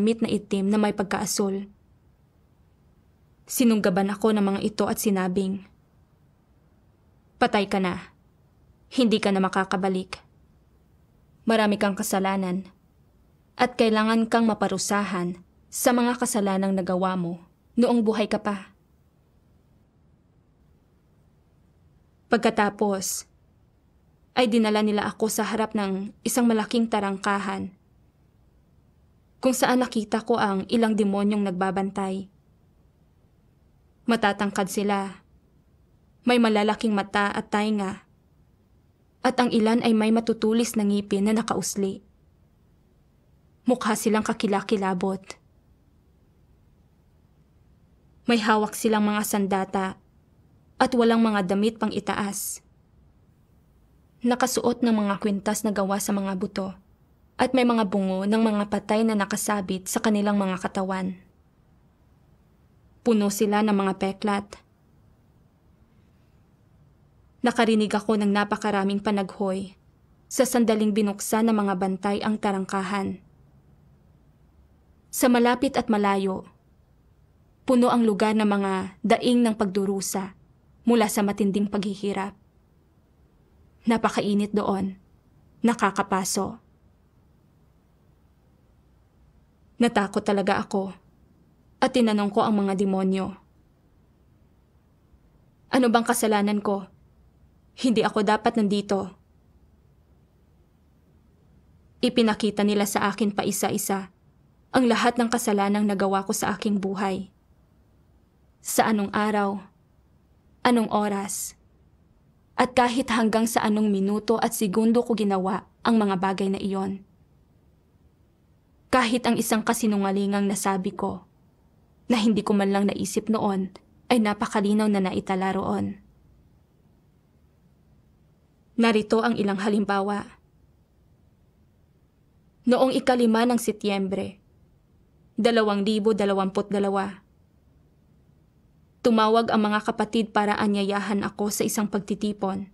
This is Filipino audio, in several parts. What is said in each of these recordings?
damit na itim na may pagkaasul. Sinunggaban ako ng mga ito at sinabing, "Patay ka na. Hindi ka na makakabalik. Marami kang kasalanan at kailangan kang maparusahan sa mga kasalanang nagawa mo noong buhay ka pa." Pagkatapos, ay dinala nila ako sa harap ng isang malaking tarangkahan kung saan nakita ko ang ilang demonyong nagbabantay. Matatangkad sila, may malalaking mata at tainga, at ang ilan ay may matutulis na ngipin na nakausli. Mukha silang kakilakilabot. May hawak silang mga sandata at walang mga damit pang itaas. Nakasuot ng mga kwintas na gawa sa mga buto at may mga bungo ng mga patay na nakasabit sa kanilang mga katawan. Puno sila ng mga peklat. Nakarinig ako ng napakaraming panaghoy sa sandaling binuksan ng mga bantay ang tarangkahan. Sa malapit at malayo, puno ang lugar ng mga daing ng pagdurusa mula sa matinding paghihirap. Napakainit doon, nakakapaso. Natakot talaga ako at tinanong ko ang mga demonyo, "Ano bang kasalanan ko? Hindi ako dapat nandito." Ipinakita nila sa akin pa isa-isa ang lahat ng kasalanang nagawa ko sa aking buhay. Sa anong araw, anong oras, at kahit hanggang sa anong minuto at segundo ko ginawa ang mga bagay na iyon. Kahit ang isang kasinungalingang nasabi ko na hindi ko man lang naisip noon ay napakalinaw na naitala roon. Narito ang ilang halimbawa. Noong 5 ng Setyembre, 2022, tumawag ang mga kapatid para anyayahan ako sa isang pagtitipon.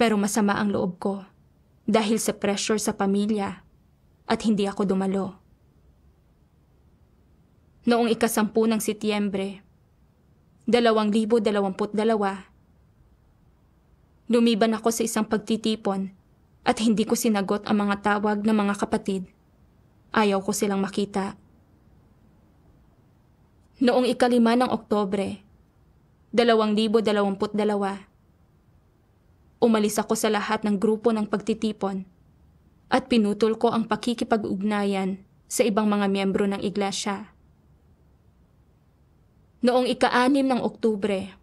Pero masama ang loob ko dahil sa pressure sa pamilya at hindi ako dumalo. Noong 10 ng Setyembre, 2022, lumiban ako sa isang pagtitipon at hindi ko sinagot ang mga tawag ng mga kapatid. Ayaw ko silang makita. Noong 5 ng Oktubre, 2022, umalis ako sa lahat ng grupo ng pagtitipon at pinutol ko ang pakikipag-ugnayan sa ibang mga miyembro ng iglesia. Noong 6 ng Oktubre,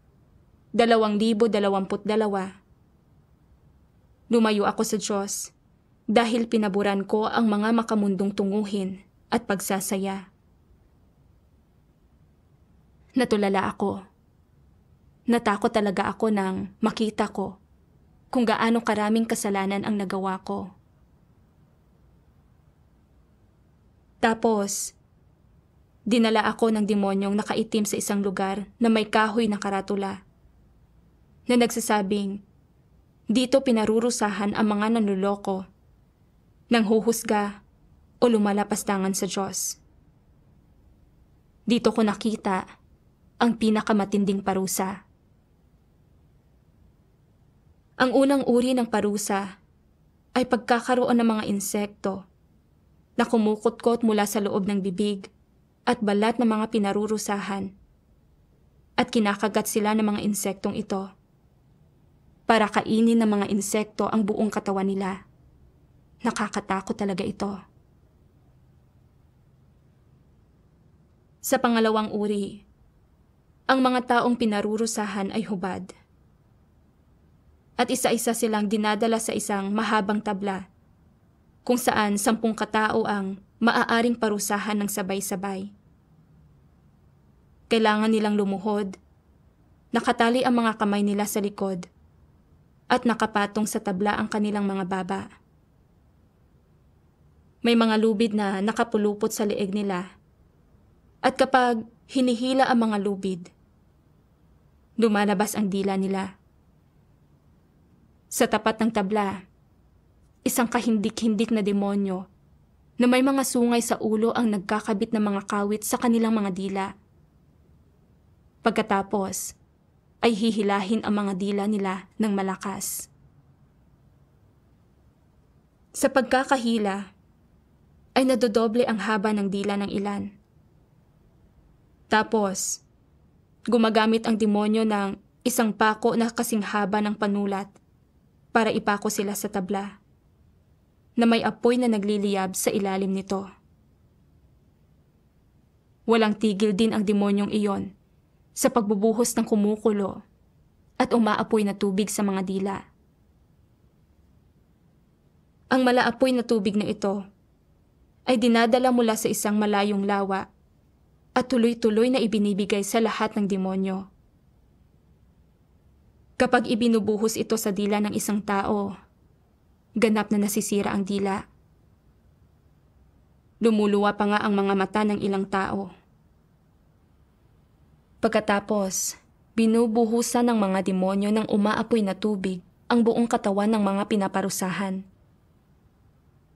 2022, lumayo ako sa Diyos dahil pinaboran ko ang mga makamundong tunguhin at pagsasaya. Natulala ako. Natakot talaga ako nang makita ko kung gaano karaming kasalanan ang nagawa ko. Tapos, dinala ako ng demonyong nakaitim sa isang lugar na may kahoy na karatula na nagsasabing, dito pinarurusahan ang mga nanluloko, nanghuhusga o lumalapastangan sa Diyos. Dito ko nakita ang pinakamatinding parusa. Ang unang uri ng parusa ay pagkakaroon ng mga insekto na kumukutkot mula sa loob ng bibig at balat ng mga pinarurusahan at kinakagat sila ng mga insektong ito para kainin ng mga insekto ang buong katawan nila. Nakakatakot talaga ito. Sa pangalawang uri, ang mga taong pinarurusahan ay hubad. At isa-isa silang dinadala sa isang mahabang tabla kung saan 10 katao ang maaaring parusahan ng sabay-sabay. Kailangan nilang lumuhod, nakatali ang mga kamay nila sa likod, at nakapatong sa tabla ang kanilang mga baba. May mga lubid na nakapulupot sa leeg nila, at kapag hinihila ang mga lubid, lumalabas ang dila nila. Sa tapat ng tabla, isang kahindik-hindik na demonyo na may mga sungay sa ulo ang nagkakabit ng mga kawit sa kanilang mga dila. Pagkatapos, ay hihilahin ang mga dila nila ng malakas. Sa pagkakahila, ay nadodoble ang haba ng dila ng ilan. Tapos, gumagamit ang demonyo ng isang pako na kasing haba ng panulat para ipako sila sa tabla, na may apoy na nagliliyab sa ilalim nito. Walang tigil din ang demonyong iyon sa pagbubuhos ng kumukulo at umaapoy na tubig sa mga dila. Ang malaapoy na tubig na ito ay dinadala mula sa isang malayong lawa at tuloy-tuloy na ibinibigay sa lahat ng demonyo. Kapag ibinubuhos ito sa dila ng isang tao, ganap na nasisira ang dila. Lumuluwa pa nga ang mga mata ng ilang tao. Pagkatapos, binubuhusan ng mga demonyo ng umaapoy na tubig ang buong katawan ng mga pinaparusahan.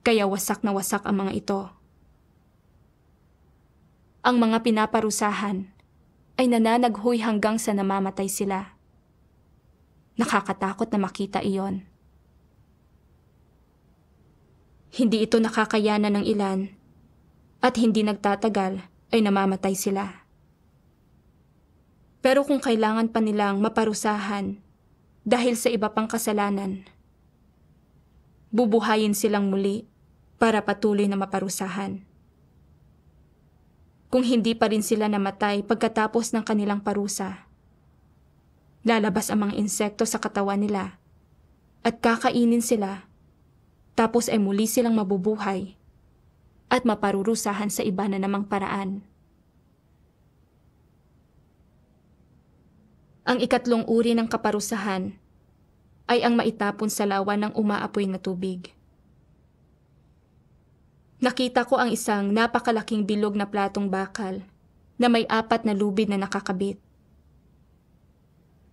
Kaya wasak na wasak ang mga ito. Ang mga pinaparusahan ay nananaghoy hanggang sa namamatay sila. Nakakatakot na makita iyon. Hindi ito nakakayanan ng ilan at hindi nagtatagal ay namamatay sila. Pero kung kailangan pa nilang maparusahan dahil sa iba pang kasalanan, bubuhayin silang muli para patuloy na maparusahan. Kung hindi pa rin sila namatay pagkatapos ng kanilang parusa, lalabas ang mga insekto sa katawan nila at kakainin sila, tapos ay muli silang mabubuhay at maparurusahan sa iba na namang paraan. Ang ikatlong uri ng kaparusahan ay ang maitapon sa lawa ng umaapoy na tubig. Nakita ko ang isang napakalaking bilog na platong bakal na may 4 na lubid na nakakabit.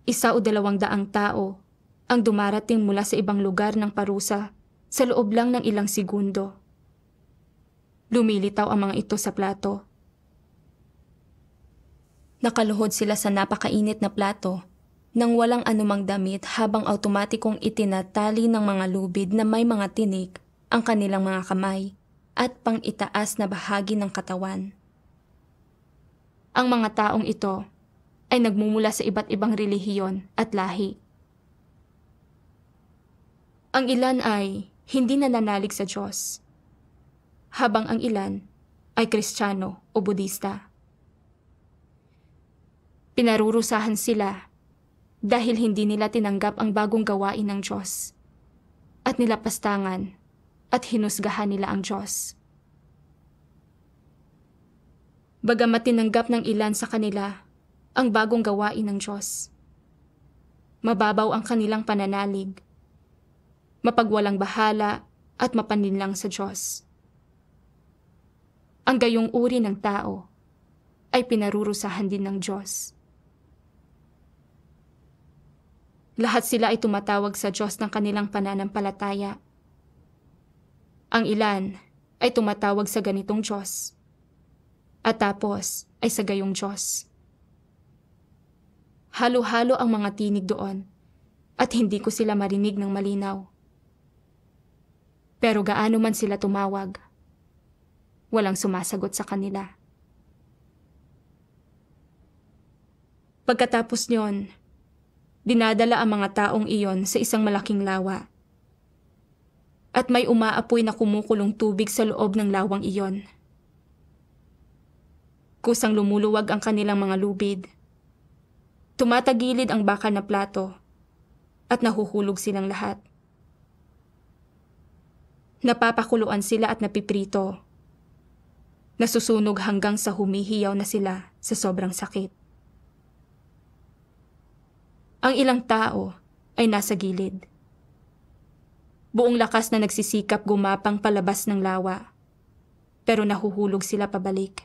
1 o 200 tao ang dumarating mula sa ibang lugar ng parusa sa loob lang ng ilang segundo. Lumilitaw ang mga ito sa plato. Nakaluhod sila sa napakainit na plato nang walang anumang damit habang automatikong itinatali ng mga lubid na may mga tinik ang kanilang mga kamay at pang-itaas na bahagi ng katawan. Ang mga taong ito ay nagmumula sa iba't ibang relihiyon at lahi. Ang ilan ay hindi nananalig sa Diyos, habang ang ilan ay Kristiyano o Budista. Pinarurusahan sila dahil hindi nila tinanggap ang bagong gawain ng Diyos at nilapastangan at hinusgahan nila ang Diyos. Bagamat tinanggap ng ilan sa kanila ang bagong gawain ng Diyos, mababaw ang kanilang pananalig, mapagwalang bahala at mapaninlang sa Diyos. Ang gayong uri ng tao ay pinarurusahan din ng Diyos. Lahat sila ay tumatawag sa Diyos ng kanilang pananampalataya. Ang ilan ay tumatawag sa ganitong Diyos, at tapos ay sa gayong Diyos. Halo-halo ang mga tinig doon, at hindi ko sila marinig ng malinaw. Pero gaano man sila tumawag, walang sumasagot sa kanila. Pagkatapos niyon, dinadala ang mga taong iyon sa isang malaking lawa. At may umaapoy na kumukulong tubig sa loob ng lawang iyon. Kusang lumuluwag ang kanilang mga lubid. Tumatagilid ang bakal na plato at nahuhulog silang lahat. Napapakuluan sila at napiprito. Nasusunog hanggang sa humihiyaw na sila sa sobrang sakit. Ang ilang tao ay nasa gilid. Buong lakas na nagsisikap gumapang palabas ng lawa, pero nahuhulog sila pabalik.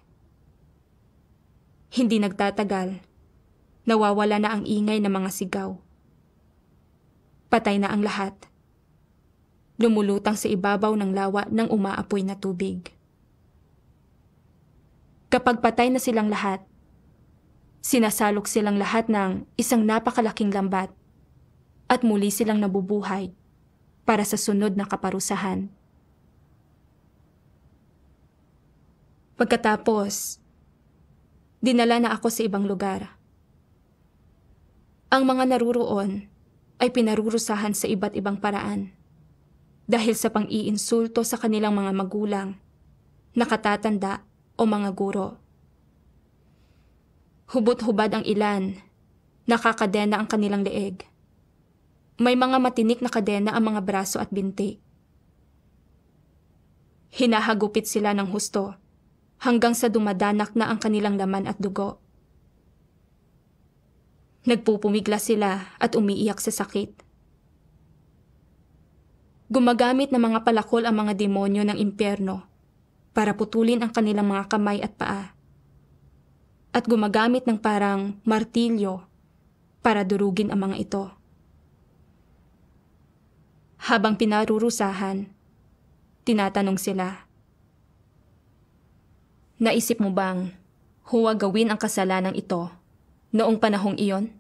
Hindi nagtatagal, nawawala na ang ingay ng mga sigaw. Patay na ang lahat. lumulutang sa ibabaw ng lawa ng umaapoy na tubig. Kapag patay na silang lahat, sinasalok silang lahat ng isang napakalaking lambat at muli silang nabubuhay para sa sunod na kaparusahan. Pagkatapos, dinala na ako sa ibang lugar. Ang mga naruroon ay pinarurusahan sa iba't ibang paraan dahil sa pang-iinsulto sa kanilang mga magulang, nakatatanda o mga guro. Hubot-hubad ang ilan, nakakadena ang kanilang leeg. May mga matinik na kadena ang mga braso at binti. Hinahagupit sila ng husto hanggang sa dumadanak na ang kanilang laman at dugo. Nagpupumigla sila at umiiyak sa sakit. Gumagamit ng mga palakol ang mga demonyo ng impyerno para putulin ang kanilang mga kamay at paa. At gumagamit ng parang martilyo para durugin ang mga ito. Habang pinarurusahan, tinatanong sila, "Naisip mo bang huwag gawin ang kasalanan ito noong panahong iyon?"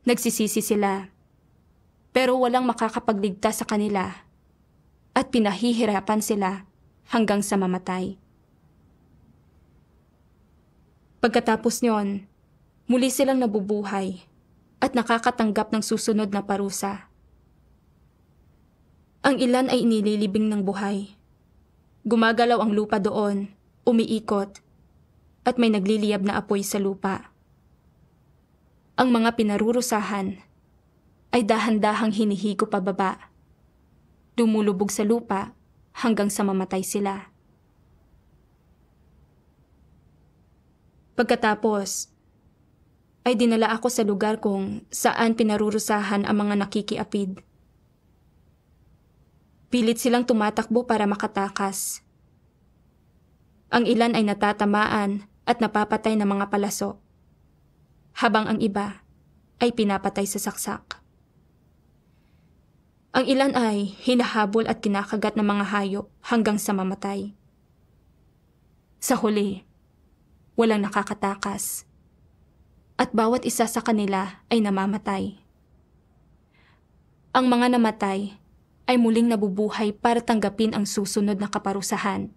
Nagsisisi sila, pero walang makakapagligtas sa kanila at pinahihirapan sila hanggang sa mamatay. Pagkatapos niyon, muli silang nabubuhay at nakakatanggap ng susunod na parusa. Ang ilan ay inililibing ng buhay. Gumagalaw ang lupa doon, umiikot, at may nagliliyab na apoy sa lupa. Ang mga pinarurusahan ay dahan-dahang hinihigo pababa, lumulubog sa lupa hanggang sa mamatay sila. Pagkatapos, ay dinala ako sa lugar kung saan pinarurusahan ang mga nakikiapid. Pilit silang tumatakbo para makatakas. Ang ilan ay natatamaan at napapatay ng mga palaso, habang ang iba ay pinapatay sa saksak. Ang ilan ay hinahabol at kinakagat ng mga hayop hanggang sa mamatay. Sa huli, walang nakakatakas, at bawat isa sa kanila ay namamatay. Ang mga namatay ay muling nabubuhay para tanggapin ang susunod na kaparusahan.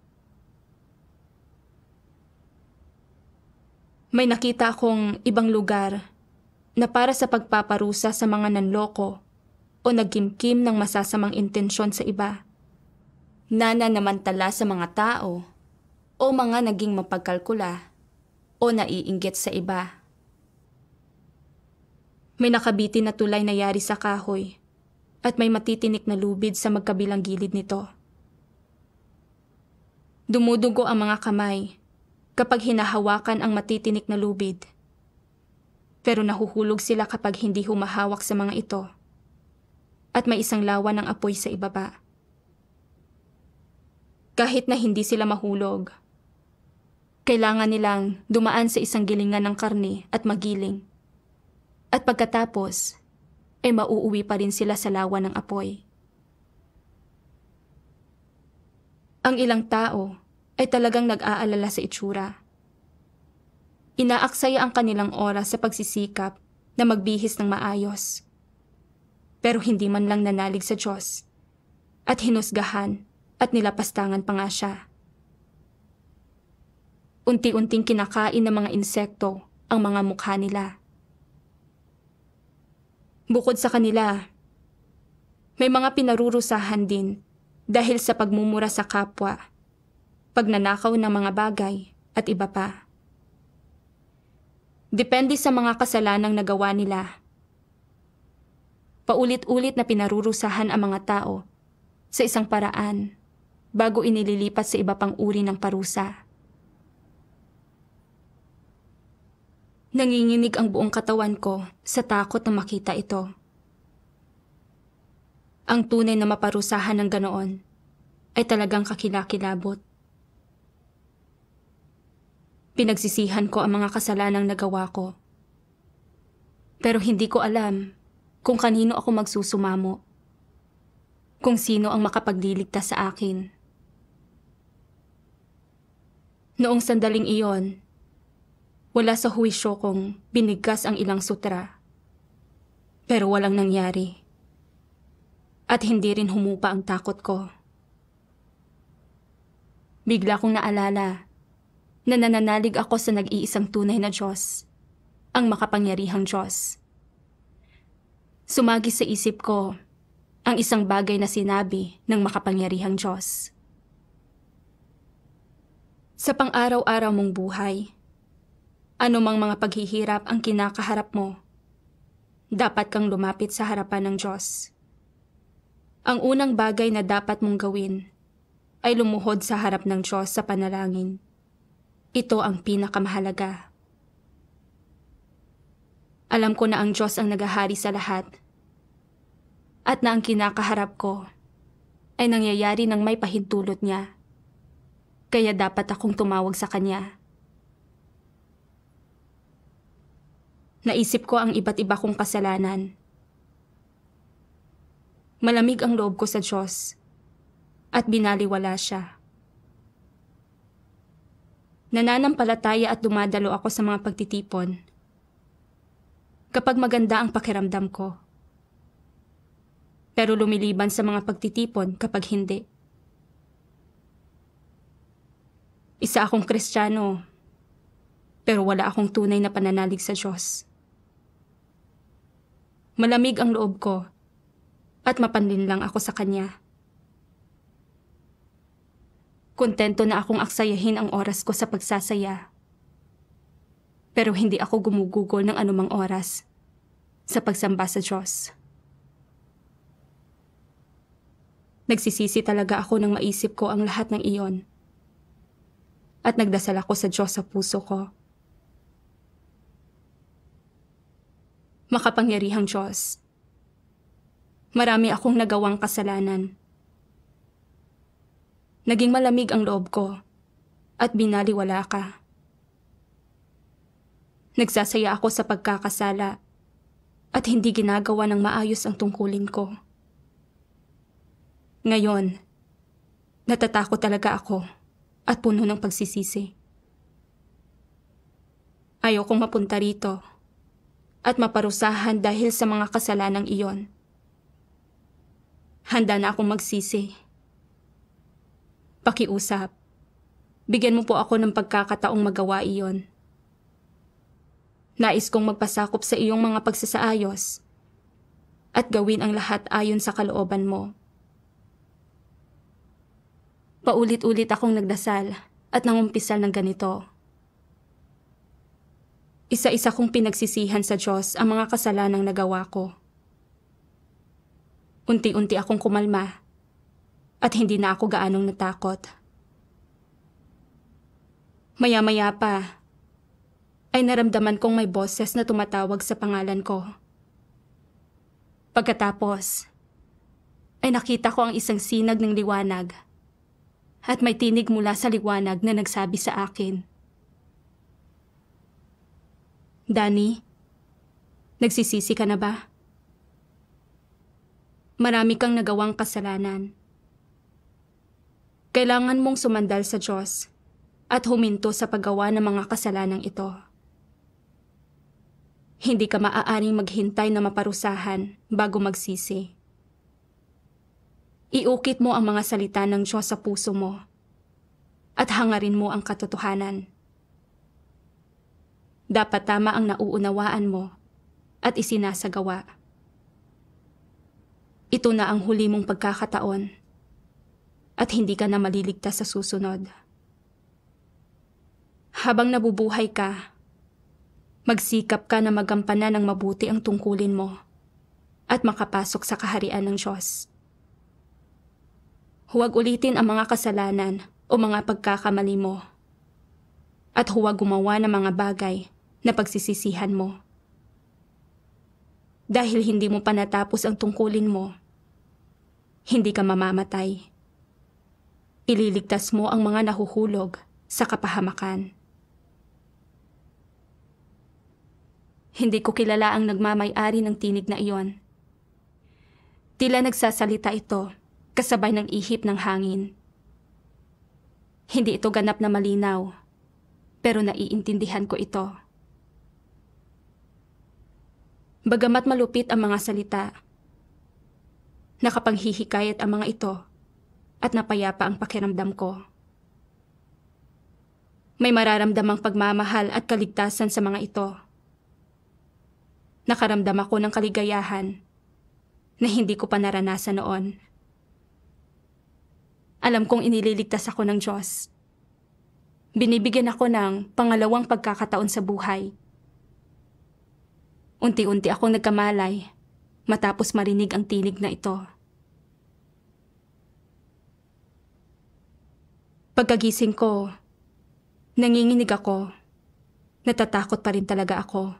May nakita akong ibang lugar na para sa pagpaparusa sa mga nanloko o nagkimkim ng masasamang intensyon sa iba, nananamantala sa mga tao o mga naging mapagkalkula o naiinggit sa iba. May nakabitin na tulay na yari sa kahoy at may matitinik na lubid sa magkabilang gilid nito. Dumudugo ang mga kamay kapag hinahawakan ang matitinik na lubid, pero nahuhulog sila kapag hindi humahawak sa mga ito at may isang lawa ng apoy sa ibaba. Kahit na hindi sila mahulog, kailangan nilang dumaan sa isang gilingan ng karne at magiling. At pagkatapos, ay mauuwi pa rin sila sa lawa ng apoy. Ang ilang tao ay talagang nag-aalala sa itsura. Inaaksaya ang kanilang oras sa pagsisikap na magbihis ng maayos. Pero hindi man lang nanalig sa Diyos at hinusgahan at nilapastangan pa nga siya. Unti-unting kinakain ng mga insekto ang mga mukha nila. Bukod sa kanila, may mga pinarurusahan din dahil sa pagmumura sa kapwa, pagnanakaw ng mga bagay at iba pa. Depende sa mga kasalanang nagawa nila. Paulit-ulit na pinarurusahan ang mga tao sa isang paraan bago inililipat sa iba pang uri ng parusa. Nanginginig ang buong katawan ko sa takot na makita ito. Ang tunay na maparusahan ng ganoon ay talagang kakilakilabot. Pinagsisihan ko ang mga kasalanang nagawa ko. Pero hindi ko alam kung kanino ako magsusumamo, kung sino ang makapagliligtas sa akin. Noong sandaling iyon, wala sa huwisyo kong binigkas ang ilang sutra. Pero walang nangyari. At hindi rin humupa ang takot ko. Bigla kong naalala na nananalig ako sa nag-iisang tunay na Diyos, ang makapangyarihang Diyos. Sumagi sa isip ko ang isang bagay na sinabi ng makapangyarihang Diyos. Sa pang-araw-araw mong buhay, anumang mga paghihirap ang kinakaharap mo, dapat kang lumapit sa harapan ng Diyos. Ang unang bagay na dapat mong gawin ay lumuhod sa harap ng Diyos sa panalangin. Ito ang pinakamahalaga. Alam ko na ang Diyos ang naghahari sa lahat at na ang kinakaharap ko ay nangyayari ng may pahintulot niya. Kaya dapat akong tumawag sa Kanya. Naisip ko ang iba't iba kong kasalanan. Malamig ang loob ko sa Diyos at binaliwala Siya. Nananampalataya at dumadalo ako sa mga pagtitipon. Kapag maganda ang pakiramdam ko. Pero lumiliban sa mga pagtitipon kapag hindi. Isa akong Kristiyano, pero wala akong tunay na pananalig sa Diyos. Malamig ang loob ko at mapanlinlang ako sa Kanya. Kontento na akong aksayahin ang oras ko sa pagsasaya. Pero hindi ako gumugugol ng anumang oras sa pagsamba sa Diyos. Nagsisisi talaga ako nang maisip ko ang lahat ng iyon. At nagdasal ako sa Diyos sa puso ko. Makapangyarihang Diyos, marami akong nagawang kasalanan. Naging malamig ang loob ko at binaliwala ka. Nagsasaya ako sa pagkakasala at hindi ginagawa ng maayos ang tungkulin ko. Ngayon, natatakot talaga ako at puno ng pagsisisi. Ayaw kong mapunta rito at maparusahan dahil sa mga kasalanang iyon. Handa na akong magsisi. Pakiusap, bigyan mo po ako ng pagkakataong magawa iyon. Nais kong magpasakop sa iyong mga pagsasaayos at gawin ang lahat ayon sa kalooban mo. Paulit-ulit akong nagdasal at nangumpisal ng ganito. Isa-isa kong pinagsisihan sa Diyos ang mga kasalanang nagawa ko. Unti-unti akong kumalma at hindi na ako gaanong natakot. Maya-maya pa, ay naramdaman kong may boses na tumatawag sa pangalan ko. Pagkatapos, ay nakita ko ang isang sinag ng liwanag at may tinig mula sa liwanag na nagsabi sa akin, "Danny, nagsisisi ka na ba? Marami kang nagawang kasalanan. Kailangan mong sumandal sa Diyos at huminto sa paggawa ng mga kasalanang ito. Hindi ka maaaring maghintay na maparusahan bago magsisi. Iukit mo ang mga salita ng Diyos sa puso mo at hangarin mo ang katotohanan. Dapat tama ang nauunawaan mo at isinasagawa. Ito na ang huli mong pagkakataon at hindi ka na maliligtas sa susunod. Habang nabubuhay ka, magsikap ka na magampanan ng mabuti ang tungkulin mo at makapasok sa kaharian ng Diyos. Huwag ulitin ang mga kasalanan o mga pagkakamali mo. At huwag gumawa ng mga bagay na pagsisisihan mo. Dahil hindi mo pa natapos ang tungkulin mo, hindi ka mamamatay. Ililigtas mo ang mga nahuhulog sa kapahamakan. Hindi ko kilala ang nagmamay-ari ng tinig na iyon, Tila nagsasalita ito, kasabay ng ihip ng hangin. Hindi ito ganap na malinaw, pero naiintindihan ko ito. Bagamat malupit ang mga salita, nakapanghihikayat ang mga ito at napayapa ang pakiramdam ko. May mararamdamang pagmamahal at kaligtasan sa mga ito. Nakaramdam ako ng kaligayahan na hindi ko pa naranasan noon. Alam kong inililigtas ako ng Diyos. Binibigyan ako ng pangalawang pagkakataon sa buhay. Unti-unti akong nagkamalay matapos marinig ang tinig na ito. Pagkagising ko, nanginginig ako. Natatakot pa rin talaga ako.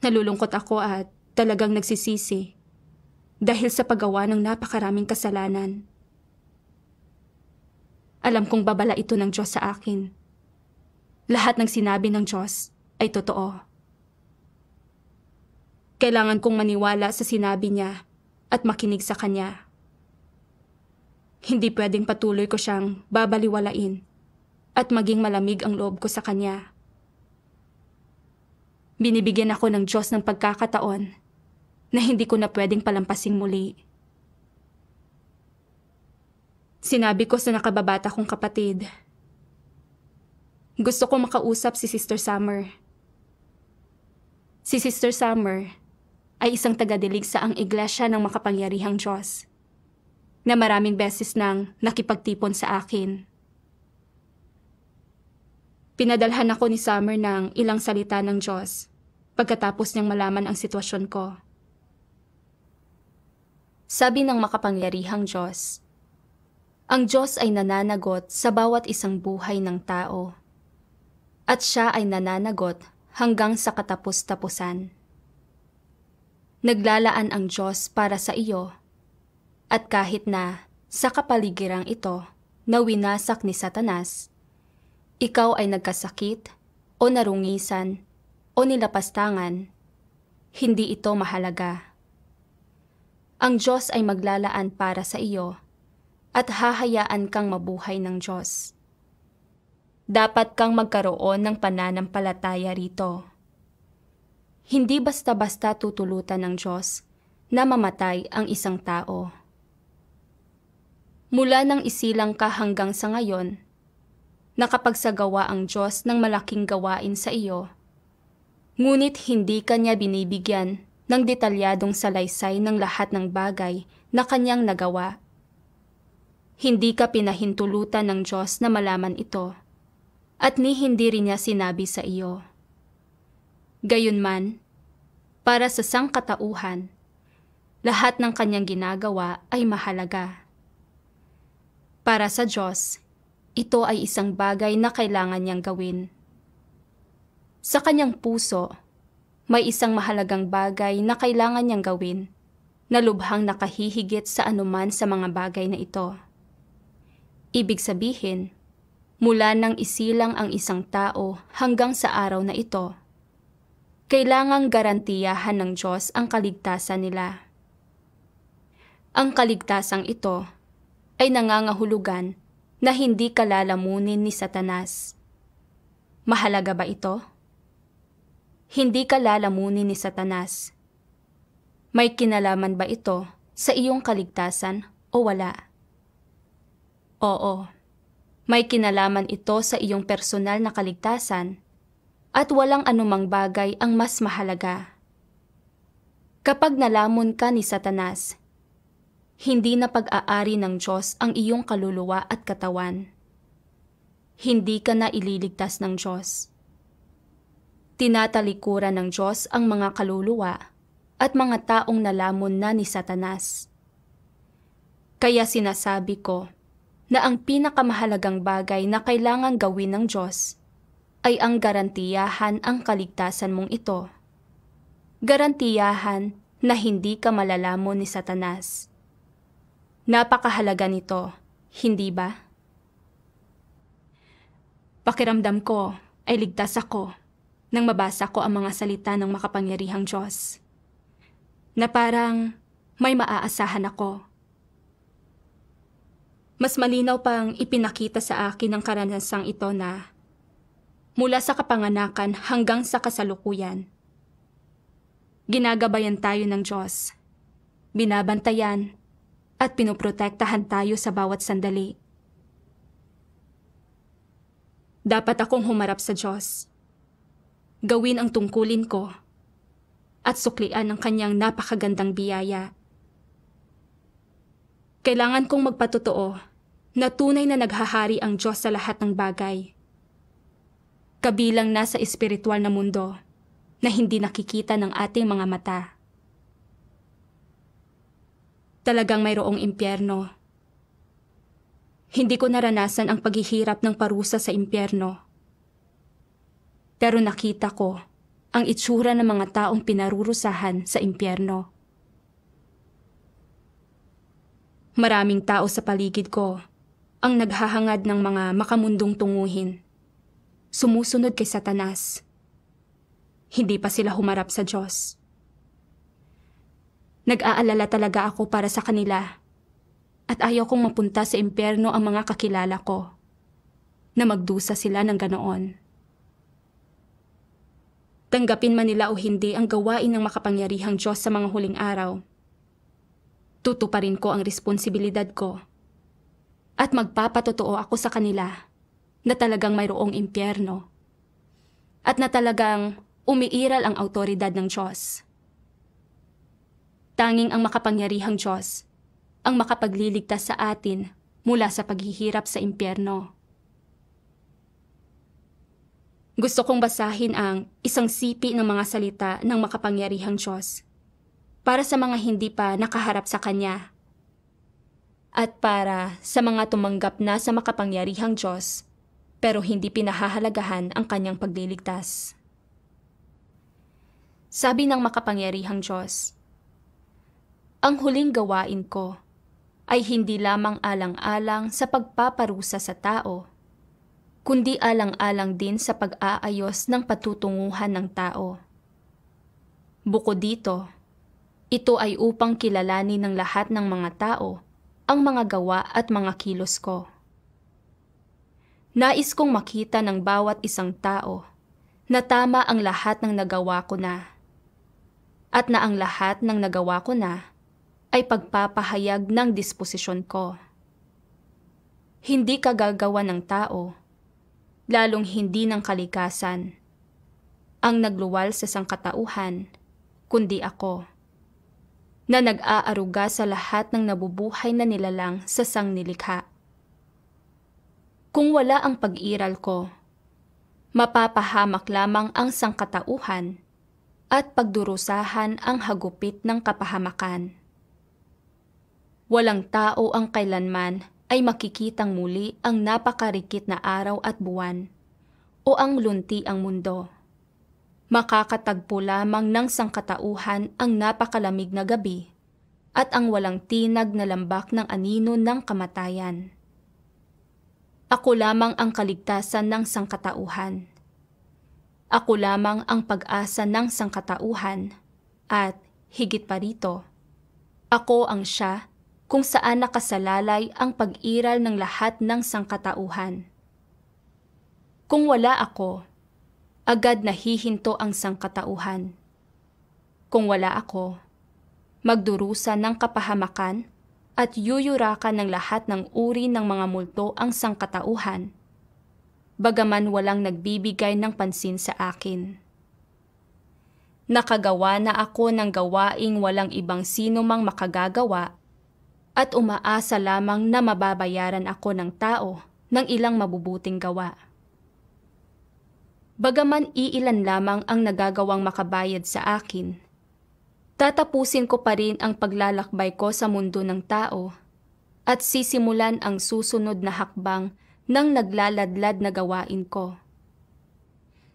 Nalulungkot ako at talagang nagsisisi dahil sa paggawa ng napakaraming kasalanan. Alam kong babala ito ng Diyos sa akin. Lahat ng sinabi ng Diyos ay totoo. Kailangan kong maniwala sa sinabi niya at makinig sa kanya. Hindi pwedeng patuloy ko siyang babaliwalain at maging malamig ang loob ko sa kanya. Binibigyan ako ng Diyos ng pagkakataon na hindi ko na pwedeng palampasing muli. Sinabi ko sa nakababata kong kapatid, gusto ko makausap si Sister Summer. Si Sister Summer ay isang tagadilig sa ang iglesia ng makapangyarihang Diyos na maraming beses nang nakipagtipon sa akin. Pinadalhan ako ni Summer ng ilang salita ng Diyos pagkatapos niyang malaman ang sitwasyon ko. Sabi ng makapangyarihang Diyos, ang Diyos ay nananagot sa bawat isang buhay ng tao, at siya ay nananagot hanggang sa katapus-tapusan. Naglalaan ang Diyos para sa iyo, at kahit na sa kapaligirang ito na winasak ni Satanas, ikaw ay nagkasakit o narungisan o nilapastangan, hindi ito mahalaga. Ang Diyos ay maglalaan para sa iyo at hahayaan kang mabuhay ng Diyos. Dapat kang magkaroon ng pananampalataya rito. Hindi basta-basta tutulutan ng Diyos na mamatay ang isang tao. Mula nang isilang ka hanggang sa ngayon, nakapagsagawa ang Diyos ng malaking gawain sa iyo, ngunit hindi Kanya binibigyan ng detalyadong salaysay ng lahat ng bagay na Kanyang nagawa. Hindi ka pinahintulutan ng Diyos na malaman ito, at hindi rin niya sinabi sa iyo. Gayunman, para sa sangkatauhan, lahat ng Kanyang ginagawa ay mahalaga. Para sa Diyos, ito ay isang bagay na kailangan niyang gawin. Sa kanyang puso, may isang mahalagang bagay na kailangan niyang gawin na lubhang nakahihigit sa anuman sa mga bagay na ito. Ibig sabihin, mula nang isilang ang isang tao hanggang sa araw na ito, kailangang garantiyahan ng Diyos ang kaligtasan nila. Ang kaligtasang ito ay nangangahulugan na hindi ka lalamunin ni Satanas. Mahalaga ba ito? Hindi ka lalamunin ni Satanas. May kinalaman ba ito sa iyong kaligtasan o wala? Oo, may kinalaman ito sa iyong personal na kaligtasan at walang anumang bagay ang mas mahalaga. Kapag nalamon ka ni Satanas, hindi na pag-aari ng Diyos ang iyong kaluluwa at katawan. Hindi ka na ililigtas ng Diyos. Tinatalikuran ng Diyos ang mga kaluluwa at mga taong nalamon na ni Satanas. Kaya sinasabi ko na ang pinakamahalagang bagay na kailangang gawin ng Diyos ay ang garantiyahan ang kaligtasan mong ito. Garantiyahan na hindi ka malalamon ni Satanas. Napakahalaga nito, hindi ba? Pakiramdam ko ay ligtas ako nang mabasa ko ang mga salita ng makapangyarihang Diyos. na parang may maaasahan ako. Mas malinaw pang ipinakita sa akin ng karanasang ito na mula sa kapanganakan hanggang sa kasalukuyan, ginagabayan tayo ng Diyos, binabantayan at pinoprotektahan tayo sa bawat sandali. Dapat akong humarap sa Diyos, gawin ang tungkulin ko, at suklian ang kanyang napakagandang biyaya. Kailangan kong magpatotoo na tunay na naghahari ang Diyos sa lahat ng bagay, kabilang na sa espiritual na mundo na hindi nakikita ng ating mga mata. Talagang mayroong impyerno. Hindi ko naranasan ang paghihirap ng parusa sa impyerno, pero nakita ko ang itsura ng mga taong pinarurusahan sa impyerno. Maraming tao sa paligid ko ang naghahangad ng mga makamundong tunguhin, sumusunod kay Satanas. Hindi pa sila humarap sa Diyos. Nag-aalala talaga ako para sa kanila at ayaw kong mapunta sa impyerno ang mga kakilala ko na magdusa sila ng ganoon. Tanggapin man nila o hindi ang gawain ng makapangyarihang Diyos sa mga huling araw, tutuparin ko ang responsibilidad ko at magpapatotoo ako sa kanila na talagang mayroong impyerno at na talagang umiiral ang awtoridad ng Diyos. Tanging ang makapangyarihang Diyos ang makapagliligtas sa atin mula sa paghihirap sa impyerno. Gusto kong basahin ang isang sipi ng mga salita ng makapangyarihang Diyos para sa mga hindi pa nakaharap sa Kanya at para sa mga tumanggap na sa makapangyarihang Diyos pero hindi pinahahalagahan ang Kanyang pagliligtas. Sabi ng makapangyarihang Diyos, ang huling gawain ko ay hindi lamang alang-alang sa pagpaparusa sa tao, kundi alang-alang din sa pag-aayos ng patutunguhan ng tao. Bukod dito, ito ay upang kilalanin ng lahat ng mga tao ang mga gawa at mga kilos ko. Nais kong makita ng bawat isang tao na tama ang lahat ng nagawa ko na, at na ang lahat ng nagawa ko na ay pagpapahayag ng disposisyon ko. Hindi kagagawa ng tao, lalong hindi ng kalikasan, ang nagluwal sa sangkatauhan, kundi ako, na nag-aaruga sa lahat ng nabubuhay na nilalang sa sangnilikha. Kung wala ang pag-iral ko, mapapahamak lamang ang sangkatauhan at pagdurusahan ang hagupit ng kapahamakan. Walang tao ang kailanman ay makikitang muli ang napakarikit na araw at buwan o ang lunti ang mundo. Makakatagpo lamang ng sangkatauhan ang napakalamig na gabi at ang walang tinag na lambak ng anino ng kamatayan. Ako lamang ang kaligtasan ng sangkatauhan. Ako lamang ang pag-asa ng sangkatauhan at, higit pa rito, ako ang siya kung saan nakasalalay ang pag-iral ng lahat ng sangkatauhan. Kung wala ako, agad nahihinto ang sangkatauhan. Kung wala ako, magdurusa ng kapahamakan at yuyurakan ng lahat ng uri ng mga multo ang sangkatauhan, bagaman walang nagbibigay ng pansin sa akin. Nakagawa na ako ng gawaing walang ibang sino mang makagagawa at umaasa lamang na mababayaran ako ng tao ng ilang mabubuting gawa. Bagaman iilan lamang ang nagagawang makabayad sa akin, tatapusin ko pa rin ang paglalakbay ko sa mundo ng tao at sisimulan ang susunod na hakbang ng naglaladlad na gawain ko.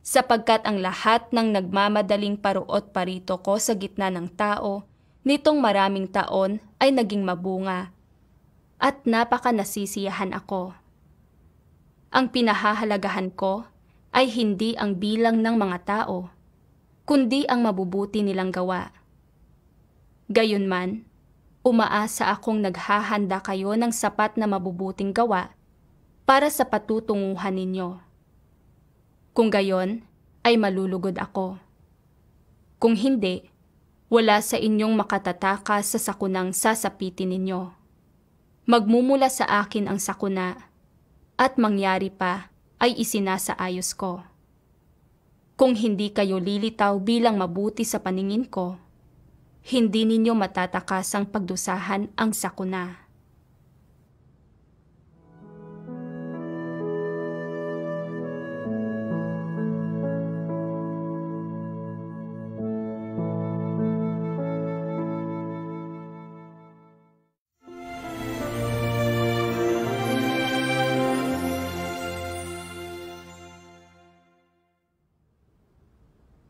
Sapagkat ang lahat ng nagmamadaling paruot parito ko sa gitna ng tao nitong maraming taon ay naging mabunga at napakanasisiyahan ako. Ang pinahahalagahan ko ay hindi ang bilang ng mga tao, kundi ang mabubuti nilang gawa. Gayunman, umaasa akong naghahanda kayo ng sapat na mabubuting gawa para sa patutunguhan ninyo. Kung gayon, ay malulugod ako. Kung hindi, wala sa inyong makatatakas sa sakunang sasapitin ninyo. Magmumula sa akin ang sakuna, at mangyari pa ay isinasaayos ko. Kung hindi kayo lilitaw bilang mabuti sa paningin ko, hindi ninyo matatakasang pagdusahan ang sakuna.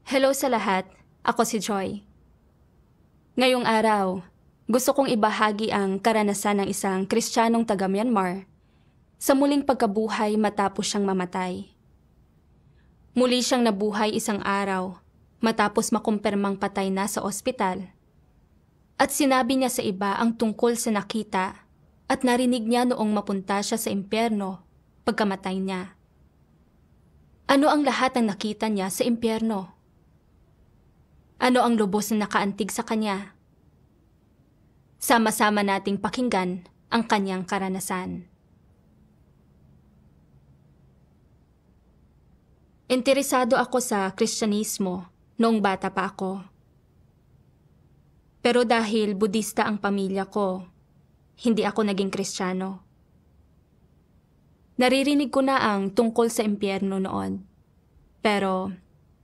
Hello sa lahat, ako si Joy. Ngayong araw, gusto kong ibahagi ang karanasan ng isang Kristiyanong taga Myanmar sa muling pagkabuhay matapos siyang mamatay. Muli siyang nabuhay isang araw matapos makumpirmang patay na sa ospital. At sinabi niya sa iba ang tungkol sa nakita at narinig niya noong mapunta siya sa impyerno pagkamatay niya. Ano ang lahat ng nakita niya sa impyerno? Ano ang lubos na nakaantig sa kanya? Sama-sama nating pakinggan ang kanyang karanasan. Interesado ako sa Kristyanismo noong bata pa ako. Pero dahil Budista ang pamilya ko, hindi ako naging Kristiyano. Naririnig ko na ang tungkol sa impyerno noon, pero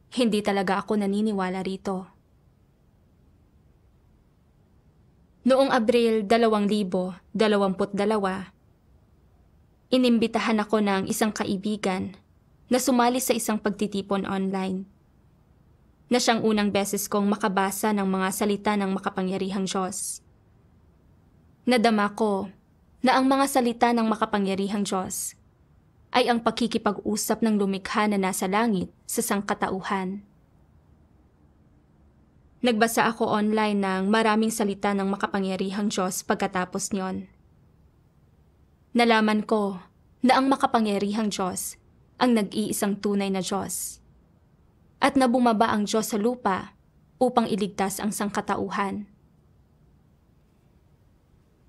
hindi talaga ako naniniwala rito. Noong Abril 2022, inimbitahan ako ng isang kaibigan na sumali sa isang pagtitipon online, na siyang unang beses kong makabasa ng mga salita ng makapangyarihang Diyos. Nadama ko na ang mga salita ng makapangyarihang Diyos ay ang pakikipag-usap ng lumikha na nasa langit sa sangkatauhan. Nagbasa ako online ng maraming salita ng makapangyarihang Diyos pagkatapos niyon. Nalaman ko na ang makapangyarihang Diyos ang nag-iisang tunay na Diyos, at na bumaba ang Diyos sa lupa upang iligtas ang sangkatauhan.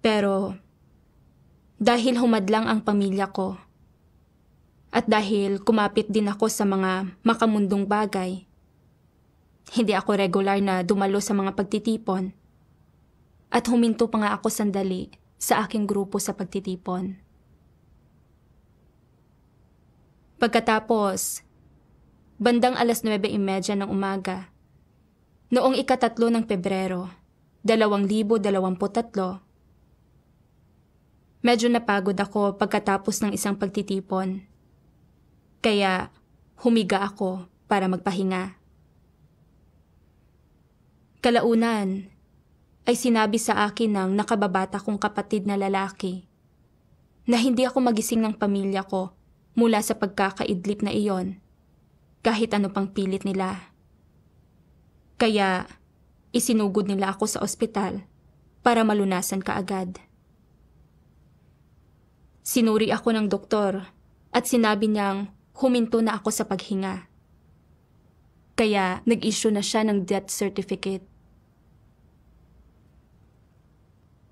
Pero dahil humadlang ang pamilya ko, at dahil kumapit din ako sa mga makamundong bagay, hindi ako regular na dumalo sa mga pagtitipon, at huminto pa nga ako sandali sa aking grupo sa pagtitipon. Pagkatapos, bandang 9:30 ng umaga, noong ika-3 ng Pebrero, 2023, medyo napagod ako pagkatapos ng isang pagtitipon. Kaya humiga ako para magpahinga. Kalaunan ay sinabi sa akin ng nakababata kong kapatid na lalaki na hindi ako magising ng pamilya ko mula sa pagkakaidlip na iyon, kahit ano pang pilit nila. Kaya isinugod nila ako sa ospital para malunasan kaagad. Sinuri ako ng doktor at sinabi niyang huminto na ako sa paghinga. Kaya nag-issue na siya ng death certificate.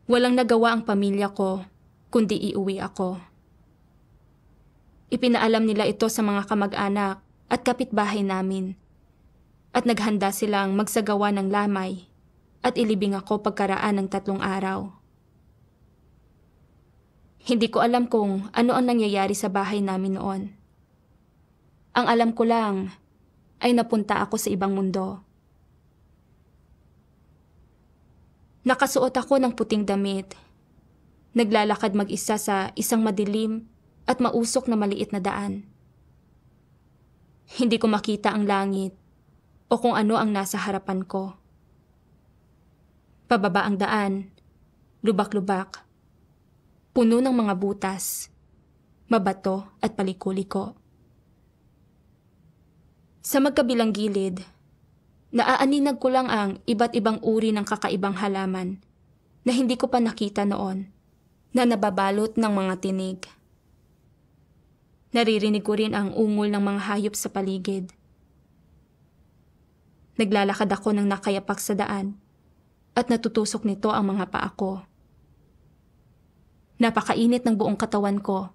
Walang nagawa ang pamilya ko kundi iuwi ako. Ipinaalam nila ito sa mga kamag-anak at kapitbahay namin, at naghanda silang magsagawa ng lamay at ilibing ako pagkaraan ng 3 araw. Hindi ko alam kung ano ang nangyayari sa bahay namin noon. Ang alam ko lang ay napunta ako sa ibang mundo. Nakasuot ako ng puting damit. Naglalakad mag-isa sa isang madilim at mausok na maliit na daan. Hindi ko makita ang langit o kung ano ang nasa harapan ko. Pababa ang daan, lubak-lubak, puno ng mga butas, mabato at palikuliko. Sa magkabilang gilid, Naaaninag ko lang ang iba't ibang uri ng kakaibang halaman na hindi ko pa nakita noon, na nababalot ng mga tinig. Naririnig ko rin ang ungol ng mga hayop sa paligid. Naglalakad ako ng nakayapak sa daan at natutusok nito ang mga paa ko. Napakainit ng buong katawan ko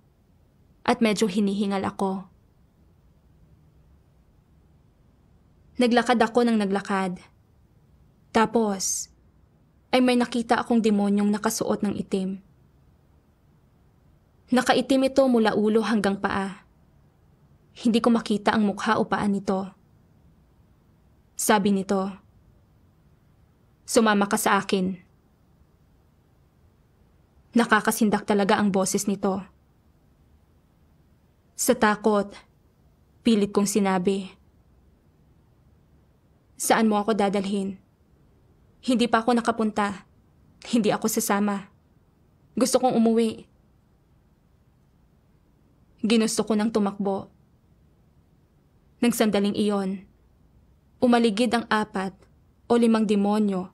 at medyo hinihingal ako. Naglakad ako ng naglakad. Tapos, ay may nakita akong demonyong nakasuot ng itim. Nakaitim ito mula ulo hanggang paa. Hindi ko makita ang mukha o paa nito. Sabi nito, "Sumama ka sa akin." Nakakasindak talaga ang boses nito. Sa takot, pilit kong sinabi, "Saan mo ako dadalhin? Hindi pa ako nakapunta. Hindi ako sasama. Gusto kong umuwi." Ginusto ko ng tumakbo. Nang sandaling iyon, umaligid ang 4 o 5 demonyo